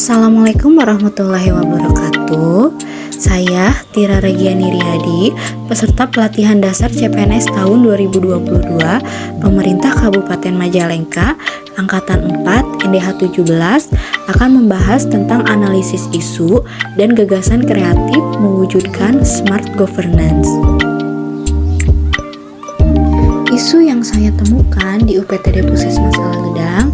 Assalamualaikum warahmatullahi wabarakatuh. Saya Tira Regiani Riyadi, peserta pelatihan dasar CPNS tahun 2022 Pemerintah Kabupaten Majalengka Angkatan 4 NDH 17 akan membahas tentang analisis isu dan gagasan kreatif mewujudkan smart governance. Isu yang saya temukan di UPTD Puskesmas Saledang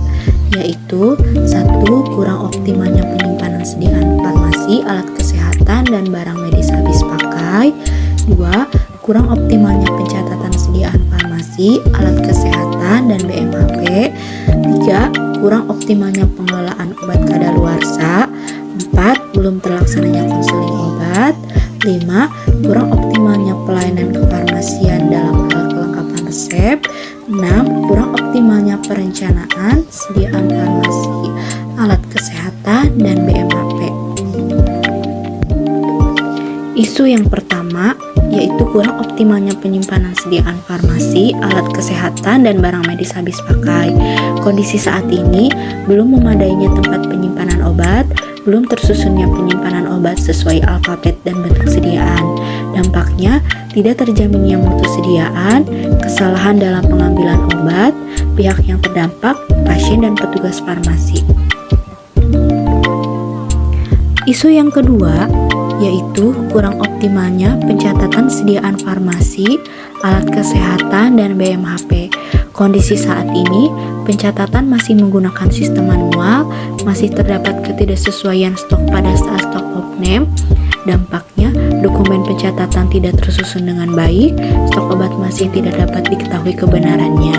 yaitu 1. Kurang optimalnya penyimpanan sediaan farmasi, alat kesehatan, dan barang medis habis pakai. 2. Kurang optimalnya pencatatan sediaan farmasi, alat kesehatan, dan BMHP. 3. Kurang optimalnya pengelolaan obat kadaluarsa. 4. Belum terlaksananya konseling obat. 5. Kurang optimalnya pelayanan kefarmasian dalam hal kelengkapan resep. 6. Kurang optimalnya perencanaan sediaan farmasi, alat kesehatan, dan BMHP. Isu yang pertama yaitu kurang optimalnya penyimpanan sediaan farmasi, alat kesehatan, dan barang medis habis pakai. Kondisi saat ini belum memadainya tempat penyimpanan obat, belum tersusunnya penyimpanan obat sesuai alfabet dan bentuk sediaan. Dampaknya tidak terjaminnya mutu sediaan, kesalahan dalam pengambilan obat, pihak yang terdampak, pasien dan petugas farmasi. Isu yang kedua yaitu kurang optimalnya pencatatan sediaan farmasi, alat kesehatan, dan BMHP. Kondisi saat ini, pencatatan masih menggunakan sistem manual, masih terdapat ketidaksesuaian stok pada saat stok off-name. Dampaknya, dokumen pencatatan tidak tersusun dengan baik, stok obat masih tidak dapat diketahui kebenarannya.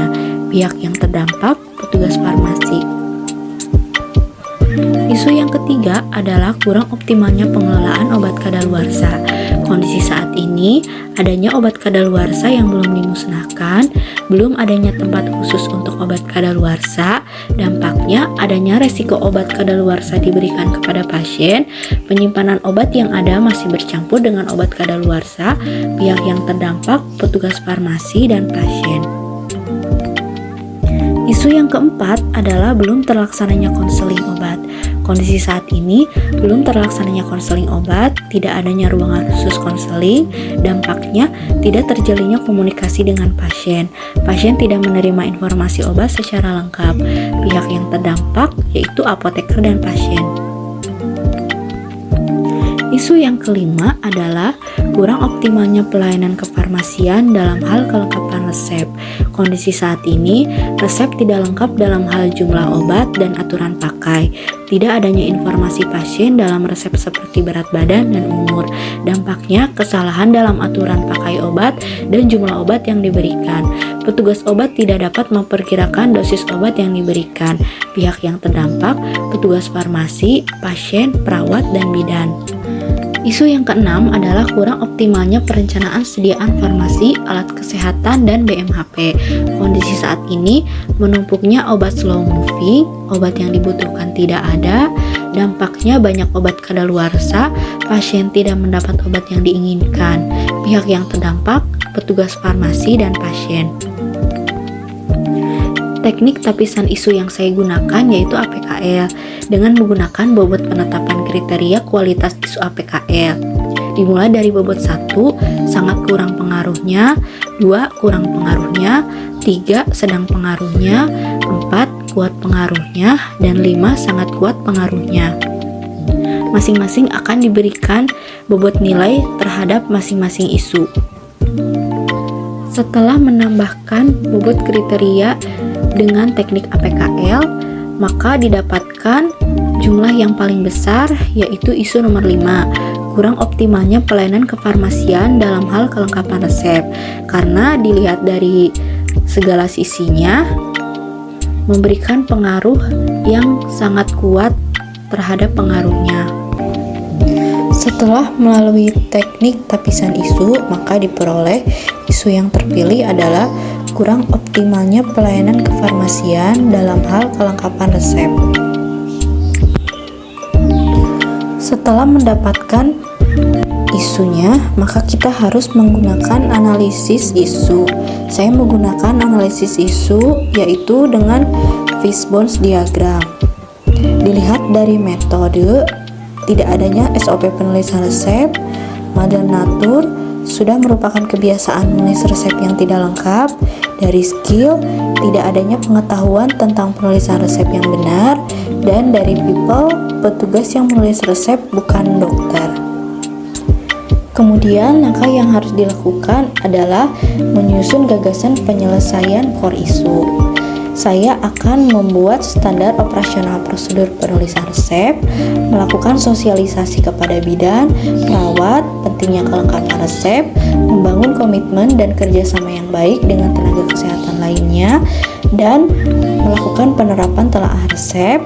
Pihak yang terdampak, petugas farmasi. Isu yang ketiga adalah kurang optimalnya pengelolaan obat kadaluarsa. Kondisi saat ini, adanya obat kadaluarsa yang belum dimusnahkan, belum adanya tempat khusus untuk obat kadaluarsa. Dampaknya, adanya resiko obat kadaluarsa diberikan kepada pasien, penyimpanan obat yang ada masih bercampur dengan obat kadaluarsa, pihak yang terdampak, petugas farmasi, dan pasien. Isu yang keempat adalah belum terlaksananya konseling obat. Kondisi saat ini belum terlaksananya konseling obat, tidak adanya ruangan khusus konseling, dampaknya tidak terjalinnya komunikasi dengan pasien. Pasien tidak menerima informasi obat secara lengkap. Pihak yang terdampak yaitu apoteker dan pasien. Isu yang kelima adalah kurang optimalnya pelayanan kefarmasian dalam hal kelengkapan resep. Kondisi saat ini, resep tidak lengkap dalam hal jumlah obat dan aturan pakai. Tidak adanya informasi pasien dalam resep seperti berat badan dan umur. Dampaknya, kesalahan dalam aturan pakai obat dan jumlah obat yang diberikan. Petugas obat tidak dapat memperkirakan dosis obat yang diberikan. Pihak yang terdampak, petugas farmasi, pasien, perawat, dan bidan. Isu yang keenam adalah kurang optimalnya perencanaan sediaan farmasi, alat kesehatan, dan BMHP. Kondisi saat ini menumpuknya obat slow moving, obat yang dibutuhkan tidak ada, dampaknya banyak obat kadaluarsa, pasien tidak mendapat obat yang diinginkan. Pihak yang terdampak, petugas farmasi, dan pasien. Teknik tapisan isu yang saya gunakan yaitu APKL dengan menggunakan bobot penetapan kriteria kualitas isu APKL. Dimulai dari bobot 1, sangat kurang pengaruhnya, 2, kurang pengaruhnya, 3, sedang pengaruhnya, 4, kuat pengaruhnya, dan 5, sangat kuat pengaruhnya. Masing-masing akan diberikan bobot nilai terhadap masing-masing isu. Setelah menambahkan bobot kriteria dengan teknik APKL, maka didapatkan jumlah yang paling besar yaitu isu nomor 5, kurang optimalnya pelayanan kefarmasian dalam hal kelengkapan resep. Karena dilihat dari segala sisinya memberikan pengaruh yang sangat kuat terhadap pengaruhnya. Setelah melalui teknik tapisan isu, maka diperoleh isu yang terpilih adalah kurang optimalnya pelayanan kefarmasian dalam hal kelengkapan resep. Setelah mendapatkan isunya, maka kita harus menggunakan analisis isu. Saya menggunakan analisis isu yaitu dengan fishbone diagram. Dilihat dari metode, tidak adanya SOP penulisan resep, model natur sudah merupakan kebiasaan menulis resep yang tidak lengkap. Dari skill, tidak adanya pengetahuan tentang penulisan resep yang benar, dan dari people, petugas yang menulis resep bukan dokter. Kemudian, langkah yang harus dilakukan adalah menyusun gagasan penyelesaian core issue. Saya akan membuat standar operasional prosedur penulisan resep, melakukan sosialisasi kepada bidan, perawat, pentingnya kelengkapan resep, membangun komitmen dan kerjasama yang baik dengan tenaga kesehatan lainnya, dan melakukan penerapan telaah resep,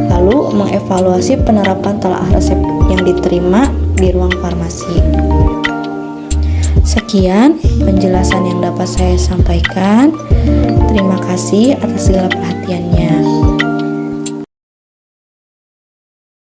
lalu mengevaluasi penerapan telaah resep yang diterima di ruang farmasi. Sekian penjelasan yang dapat saya sampaikan. Terima kasih atas segala perhatiannya.